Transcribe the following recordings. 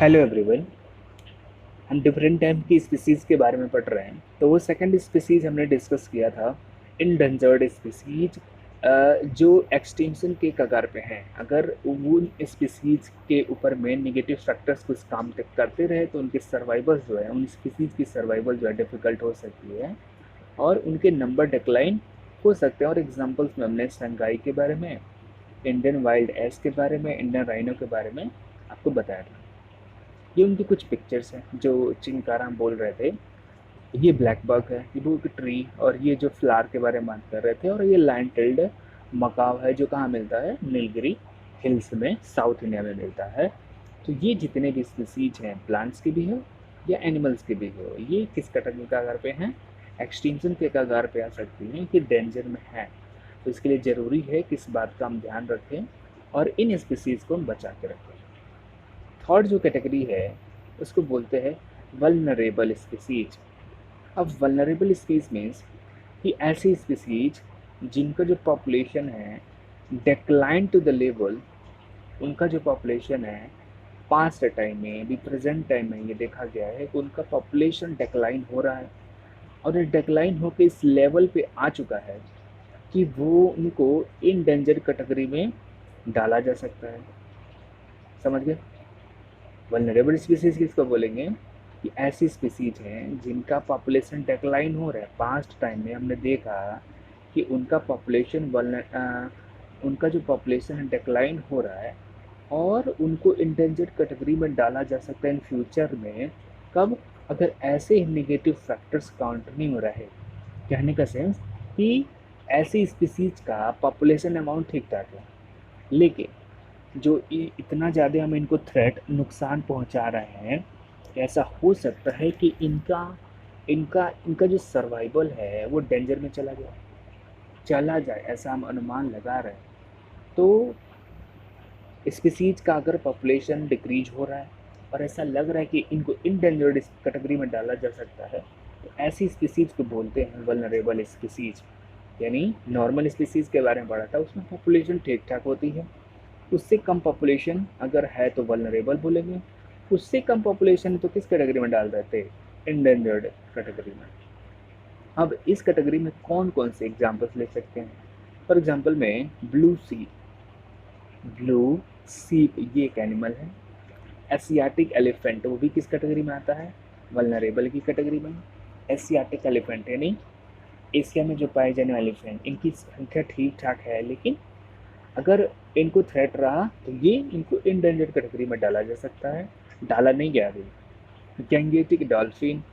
Hello everyone. हम different type की species के बारे में पढ़ रहे हैं। तो वो सेकंड स्पीसीज़ हमने डिस्कस किया था इंडेंजर्ड स्पीसीज, जो एक्सटिंक्शन के कगार पे हैं। अगर उन स्पीसीज के ऊपर मेन नेगेटिव फैक्टर्स कुछ काम करते रहे तो उनकी सर्वाइवल जो है, उन स्पीसीज की सर्वाइवल जो है डिफ़िकल्ट हो सकती है और उनके नंबर डिक्लाइन हो सकते हैं। और एग्जांपल्स में हमने संगाई के बारे में, इंडियन वाइल्ड एस के बारे में, इंडियन राइनो के बारे में आपको बताया था। ये उनकी कुछ पिक्चर्स हैं जो चिंकारा हम बोल रहे थे। ये ब्लैक बग है, ये बुक ट्री, और ये जो फ्लावर के बारे में बात कर रहे थे। और ये लैंड टिल्ड मकाव है जो कहाँ मिलता है, नीलगिरी हिल्स में, साउथ इंडिया में मिलता है। तो ये जितने भी स्पीसीज हैं, प्लांट्स के भी हो या एनिमल्स के भी हो, ये किस कैटेगरी के आधार पे हैं, एक्सटिंक्शन के आधार पे आ सकती हैं कि डेंजर में है। तो इसके लिए ज़रूरी है कि इस बात का हम ध्यान रखें और इन स्पीसीज को हम बचा के रखें। थर्ड जो कैटेगरी है उसको बोलते हैं वल्नरेबल स्पीसीज। अब वल्नरेबल स्पीसीज मीन्स कि ऐसी स्पीसीज जिनका जो पॉपुलेशन है डिक्लाइन टू द लेवल, उनका जो पॉपुलेशन है पास्ट टाइम में भी प्रेजेंट टाइम में ये देखा गया है कि उनका पॉपुलेशन डिक्लाइन हो रहा है और ये डिक्लाइन होकर इस लेवल पे आ चुका है कि वो उनको इन डेंजर कैटेगरी में डाला जा सकता है। समझ गए? वल्नरेबल स्पीसीज किसको बोलेंगे कि ऐसी स्पीसीज हैं जिनका पॉपुलेशन डिक्लाइन हो रहा है। पास्ट टाइम में हमने देखा कि उनका पॉपुलेशन उनका जो पॉपुलेशन है डिक्लाइन हो रहा है और उनको इंडेंजर्ड कैटेगरी में डाला जा सकता है इन फ्यूचर में। कब? अगर ऐसे नेगेटिव फैक्टर्स काउंट नहीं हो रहा है। कहने का सेंस कि ऐसी स्पीसीज का पॉपुलेशन अमाउंट ठीक ठाक है, लेकिन जो इतना ज़्यादा हम इनको थ्रेट नुकसान पहुंचा रहे हैं, ऐसा हो सकता है कि इनका इनका इनका जो सर्वाइवल है वो डेंजर में चला जाए, ऐसा हम अनुमान लगा रहे हैं। तो स्पीसीज का अगर पॉपुलेशन डिक्रीज हो रहा है और ऐसा लग रहा है कि इनको इंडेंजर्ड कैटेगरी में डाला जा सकता है, तो ऐसी स्पीसीज को बोलते हैं वल्नरेबल स्पीसीज। यानी नॉर्मल स्पीसीज के बारे में पढ़ा था, उसमें पॉपुलेशन ठीक ठाक होती है, उससे कम पॉपुलेशन अगर है तो वल्नरेबल बोलेंगे, उससे कम पॉपुलेशन तो किस कैटेगरी में डाल देते हैं, इंडेंजर्ड कैटेगरी में। अब इस कैटेगरी में कौन कौन से एग्जांपल्स ले सकते हैं? फॉर एग्जांपल में ब्लू सीप, ये एक एनिमल है। एशियाटिक एलिफेंट, वो भी किस कैटेगरी में आता है, वल्नरेबल की कैटेगरी में। एशियाटिक एलिफेंट यानी एशिया में जो पाए जाने वाले एलिफेंट, इनकी संख्या ठीक ठाक है, लेकिन अगर इनको थ्रेट रहा तो ये इनको इंडेंजर्ड कैटेगरी में डाला जा सकता है। डाला नहीं गया अभी। गैंगेटिक डॉल्फिन,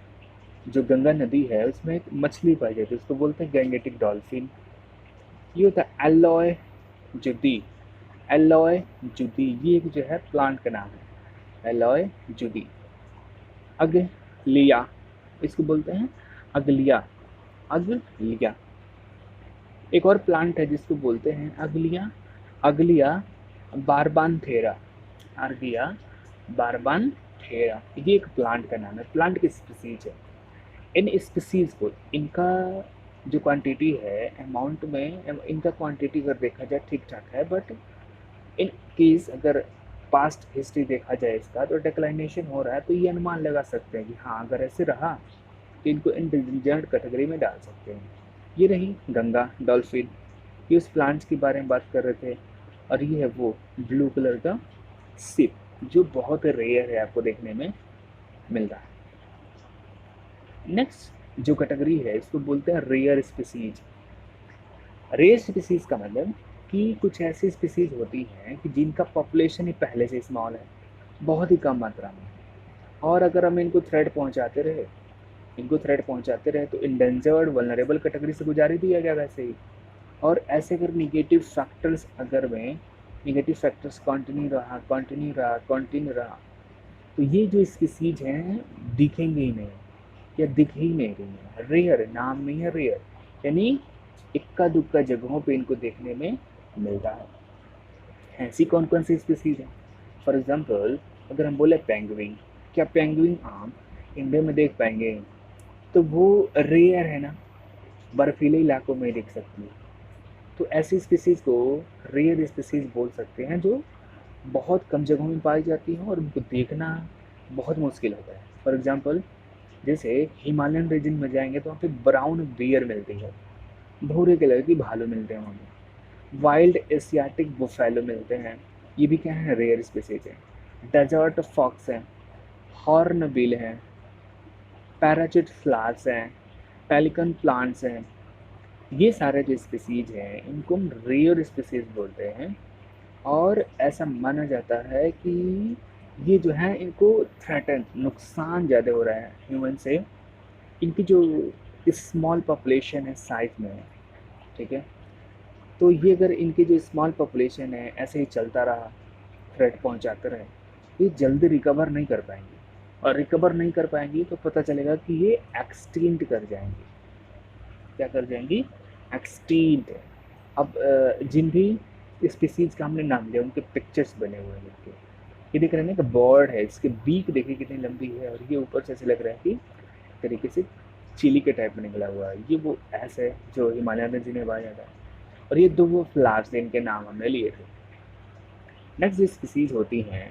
जो गंगा नदी है उसमें एक मछली पाई जाती है, उसको बोलते हैं गैंगेटिक डॉल्फिन। ये होता है एलॉय जुदी। एलॉय जुदी ये एक जो है प्लांट का नाम है, एलॉय जुदी। अगलिया, इसको बोलते हैं अगलिया, अगलिया। एक और प्लांट है जिसको बोलते हैं अगलिया, अगलिया बारबानथेरा, आर्गिया बारबानथेरा। ये एक प्लांट का नाम है, प्लांट की स्पीसीज है। इन स्पीसीज को, इनका जो क्वांटिटी है अमाउंट में, इनका क्वांटिटी अगर देखा जाए ठीक ठाक है, बट इन केस अगर पास्ट हिस्ट्री देखा जाए इसका तो डिक्लाइनेशन हो रहा है। तो ये अनुमान लगा सकते हैं कि हाँ, अगर ऐसे रहा तो इनको इंडेंजर्ड कैटेगरी में डाल सकते हैं। ये रही गंगा डॉल्फिन, ये उस प्लांट्स के बारे में बात कर रहे थे। और ये है वो ब्लू कलर का सिप, जो बहुत रेयर है, आपको देखने में मिल रहा है। नेक्स्ट जो कैटेगरी है इसको बोलते हैं रेयर स्पीसीज। रेयर स्पीसीज का मतलब कि कुछ ऐसी स्पीसीज होती हैं कि जिनका पॉपुलेशन ही पहले से स्मॉल है, बहुत ही कम मात्रा में, और अगर हम इनको थ्रेट पहुंचाते रहे तो इंडेंजर्ड वल्नरेबल कैटेगरी से गुजार ही दिया गया वैसे ही। और ऐसे अगर निगेटिव फैक्टर्स कंटिन्यू रहा तो ये जो स्पीसीज हैं दिखेंगे ही नहीं, या दिख ही नहीं रही है। रेयर नाम नहीं है, रेयर यानी इक्का दुक्का जगहों पे इनको देखने में मिलता है। ऐसी कौन कौन सी स्पीसीज हैं? फॉर एग्जांपल अगर हम बोले पेंगुइन, क्या पेंगुइन आम इंडिया में देख पाएंगे? तो वो रेयर है ना, बर्फीले इलाकों में दिख सकती है। तो ऐसी स्पीसीज को रेयर स्पीसीज बोल सकते हैं, जो बहुत कम जगहों में पाई जाती हैं और उनको देखना बहुत मुश्किल होता है। फॉर एग्जांपल जैसे हिमालयन रीजन में जाएंगे तो वहाँ पे ब्राउन बियर मिलती है, भूरे कलर की भालू मिलते हैं वहाँ पे, वाइल्ड एशियाटिक बुफेलो मिलते हैं, ये भी क्या है, रेयर स्पीसीज है। डेजर्ट फॉक्स है, हॉर्न बिल है, पैराचिट फ्लावर्स हैं, पेलिकन प्लांट्स हैं, ये सारे जो स्पीसीज हैं इनको हम रेयर स्पीसीज बोलते हैं। और ऐसा माना जाता है कि ये जो है इनको थ्रेटन, नुकसान ज़्यादा हो रहा है ह्यूमन से, इनकी जो स्मॉल पॉपुलेशन है साइज में, ठीक है। तो ये अगर इनकी जो स्मॉल पॉपुलेशन है ऐसे ही चलता रहा, थ्रेट पहुंचाते रहे, ये जल्दी रिकवर नहीं कर पाएंगे, और रिकवर नहीं कर पाएंगी तो पता चलेगा कि ये एक्सटिंक्ट कर जाएंगी। क्या कर जाएंगी, एक्सटिंक्ट। अब जिन भी स्पीसीज का हमने नाम लिया उनके पिक्चर्स बने हुए हैं इनके, ये देख रहे हैं ना कि बर्ड है, इसके बीक देखिए कितनी लंबी है, और ये ऊपर से ऐसे लग रहा है कि तरीके से चिली के टाइप में निकला हुआ है। ये वो ऐसे है जो हिमालयन रीजन में पाया जाता है। और ये दो वो फ्लावर्स इनके नाम हमने लिए थे। नेक्स्ट जो स्पीसीज होती हैं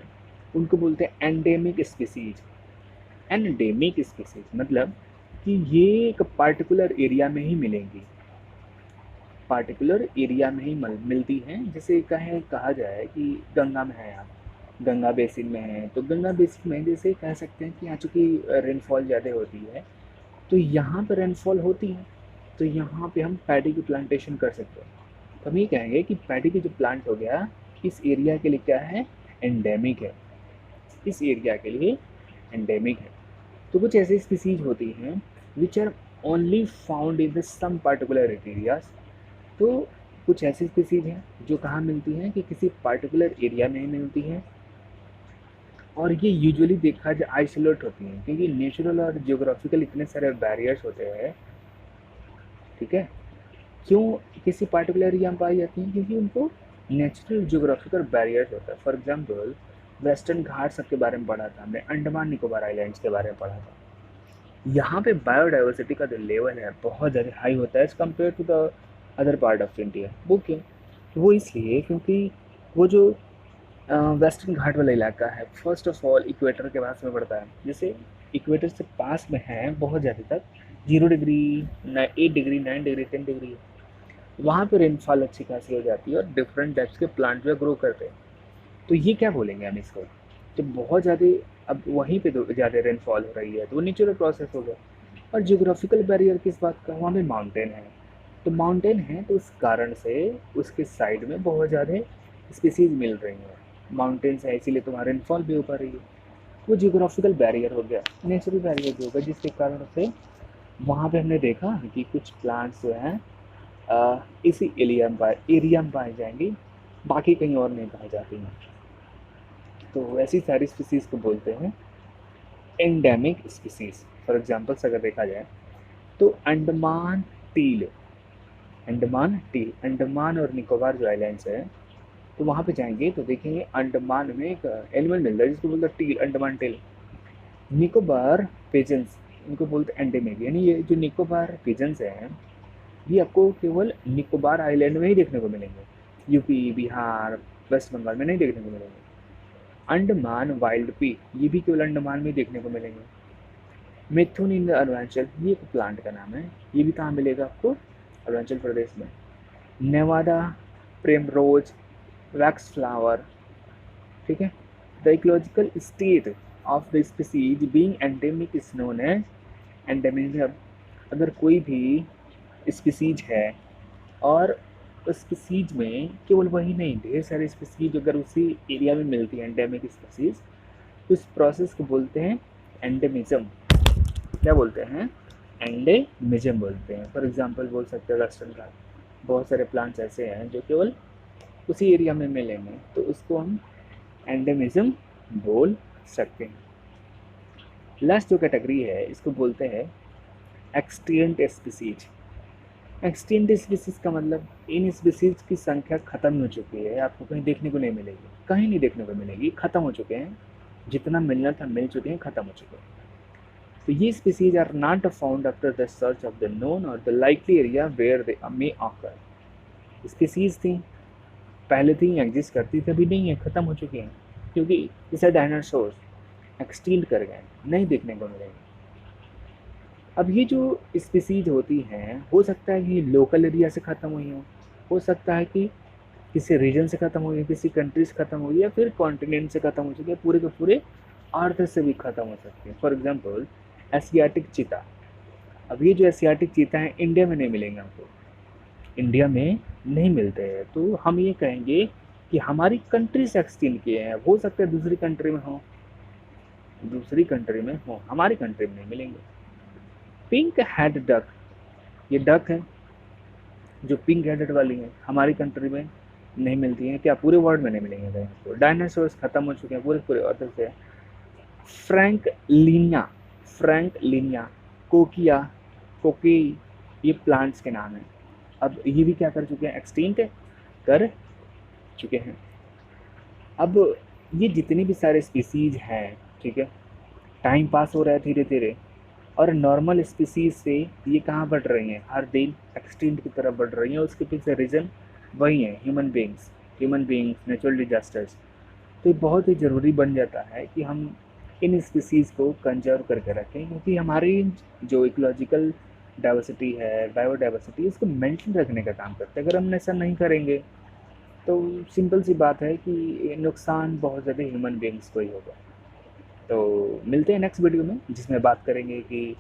उनको बोलते हैं एंडेमिक स्पीसीज। एंडेमिक स्पीसीज मतलब कि ये एक पार्टिकुलर एरिया में ही मिलेंगी, पार्टिकुलर एरिया में ही मिलती हैं। जैसे कहा जाए कि गंगा में है, आप गंगा बेसिन में है, तो गंगा बेसिन में जैसे कह सकते हैं कि यहाँ चूँकि रेनफॉल ज़्यादा होती है तो यहाँ पर रेनफॉल होती है, तो यहाँ पे हम पैडी की प्लांटेशन कर सकते हैं। तो हम ये कहेंगे कि पैडी की जो प्लांट हो गया इस एरिया के लिए क्या है, एंडेमिक है, इस एरिया के लिए एंडेमिक है। तो कुछ ऐसी स्पीसीज होती हैं which are only found in the some particular areas. तो कुछ ऐसी स्पीसीज हैं जो कहाँ मिलती हैं कि किसी पार्टिकुलर एरिया में ही मिलती हैं, और ये यूजुअली देखा जाए आइसोलेट होती हैं, क्योंकि नेचुरल और जियोग्राफिकल इतने सारे बैरियर्स होते हैं, ठीक है। क्यों किसी पार्टिकुलर एरिया में पाई जाती हैं, क्योंकि उनको नेचुरल जियोग्राफिकल बैरियर्स होता है। फॉर एग्जांपल वेस्टर्न घाट्स के बारे में पढ़ा था हमने, अंडमान निकोबार आइलैंड्स के बारे में पढ़ा था। यहाँ पे बायोडाइवर्सिटी का जो लेवल है बहुत ज़्यादा हाई होता है as compare to the other part of India. वो क्यों, वो इसलिए क्योंकि वो जो वेस्टर्न घाट वाला इलाका है फर्स्ट ऑफ ऑल इक्वेटर के पास में पड़ता है। जैसे इक्वेटर से पास में है बहुत ज़्यादा तक 0 डिग्री, 8 डिग्री, 9 डिग्री, 10 डिग्री, वहाँ पे रेनफॉल अच्छी खासी हो जाती है और डिफरेंट टाइप्स के प्लांट जो ग्रो करते हैं। तो ये क्या बोलेंगे हम इसको, जब बहुत ज़्यादा अब वहीं पे ज़्यादा रेनफॉल हो रही है तो वो नेचुरल प्रोसेस होगा। और जियोग्राफिकल बैरियर किस बात का, वहाँ पे माउंटेन है, तो माउंटेन है तो उस कारण से उसके साइड में बहुत ज़्यादा स्पीसीज मिल रही हैं। माउंटेन्स है इसीलिए तुम्हारा रेनफॉल भी हो पा रही है। वो जियोग्राफिकल बैरियर हो गया, नेचुरल बैरियर भी होगा, जिसके कारण से वहाँ पे हमने देखा कि कुछ प्लांट्स जो हैं इसी एरिया में पाए जाएंगी, बाकी कहीं और नहीं पाई जाती हैं। तो ऐसी सारी स्पीसीज़ को बोलते हैं एंडेमिक स्पीसीज़। फॉर एग्जांपल्स अगर देखा जाए तो अंडमान टील, अंडमान और निकोबार जो आइलैंड्स है, तो वहाँ पे जाएंगे तो देखेंगे अंडमान में एक एनिमल मिल रहा है जिसको बोलते हैं teal, Andaman teal. Nicobar pigeons, इनको बोलते हैं एंडेमिक, यानी ये जो निकोबार पिजन्स हैं ये आपको केवल निकोबार आइलैंड में ही देखने को मिलेंगे, यूपी, बिहार, वेस्ट बंगाल में नहीं देखने को मिलेंगे। अंडमान वाइल्ड पी, ये भी केवल अंडमान में ही देखने को मिलेंगे। मिथुन इन अरुणाचल, ये एक प्लांट का नाम है, ये भी कहाँ मिलेगा आपको, अरुणाचल प्रदेश में। नेवादा प्रेमरोज, वैक्स फ्लावर, ठीक है। The ecological state of the species being endemic is known as endemism. अगर कोई भी स्पीसीज है और उस स्पीसीज में केवल वही नहीं, ढेर सारे स्पीसीज अगर उसी एरिया में मिलती है एंडेमिक स्पीसीज, तो इस प्रोसेस को बोलते हैं एंडेमिज्म। क्या बोलते हैं, एंडेमिज्म बोलते हैं। फॉर एग्जांपल बोल सकते हैं वेस्टर्न घाट, बहुत सारे प्लांट्स ऐसे हैं जो केवल उसी एरिया में मिलेंगे, तो उसको हम एंडेमिज्म बोल सकते हैं। लास्ट जो कैटेगरी है इसको बोलते हैं एक्सटिंक्ट स्पीसीज। एक्सटिंक्ट स्पीसीज का मतलब इन स्पीसीज की संख्या खत्म हो चुकी है, आपको कहीं देखने को नहीं मिलेगी, कहीं नहीं देखने को मिलेगी, खत्म हो चुके हैं, जितना मिलना था मिल चुके हैं, खत्म हो चुके हैं। तो ये species are not found after the search of the known or the likely area where they may occur. Species थी पहले थी, एग्जिस्ट करती थी, अभी नहीं है, खत्म हो चुकी हैं, क्योंकि जैसे डायनासोर, एक्सटिंक्ट कर गए, नहीं देखने को मिलेंगे। अब ये जो स्पीसीज होती हैं, हो सकता है कि लोकल एरिया से ख़त्म हुई हो सकता है कि किसी रीजन से ख़त्म हुई है, किसी कंट्री से ख़त्म हुई है, या फिर कॉन्टिनेंट से ख़त्म हो चुकी है, पूरे के पूरे अर्थ से भी ख़त्म हो सकती है। For example Asiatic cheetah. अब ये जो एशियाटिक चीता हैं इंडिया में नहीं मिलेंगे हमको, इंडिया में नहीं मिलते हैं, तो हम ये कहेंगे कि हमारी कंट्री से एक्सटिंक्ट किए हैं। हो सकता है दूसरी कंट्री में हो, हमारी कंट्री में नहीं मिलेंगे। पिंक हेड डक, ये डक है जो पिंक हेडेड वाली है, हमारी कंट्री में नहीं मिलती हैं। क्या पूरे वर्ल्ड में नहीं मिलेंगे कहीं आपको। डायनासोर्स खत्म हो चुके हैं पूरे पूरे अर्थ से। फ्रैंकलिनिया, कोकिया, कोकी, ये प्लांट्स के नाम हैं। अब ये भी क्या कर चुके हैं, एक्सटिंक्ट कर चुके हैं। अब ये जितनी भी सारे स्पीसीज हैं, ठीक है, टाइम पास हो रहा है धीरे धीरे, और नॉर्मल स्पीसीज से ये कहाँ बढ़ रही हैं, हर दिन एक्सटिंक्ट की तरफ बढ़ रही हैं। उसके पीछे रीज़न वही है, ह्यूमन बींग्स, नेचुरल डिजास्टर्स। तो ये बहुत ही ज़रूरी बन जाता है कि हम इन स्पीसीज़ को कंजर्व करके रखें, क्योंकि हमारी जो इकोलॉजिकल डाइवर्सिटी है, बायोडाइवर्सिटी, इसको मेंटेन रखने का काम करते हैं। अगर हम ऐसा नहीं करेंगे तो सिंपल सी बात है कि नुकसान बहुत ज़्यादा ह्यूमन बींग्स को ही होगा। तो मिलते हैं नेक्स्ट वीडियो में, जिसमें बात करेंगे कि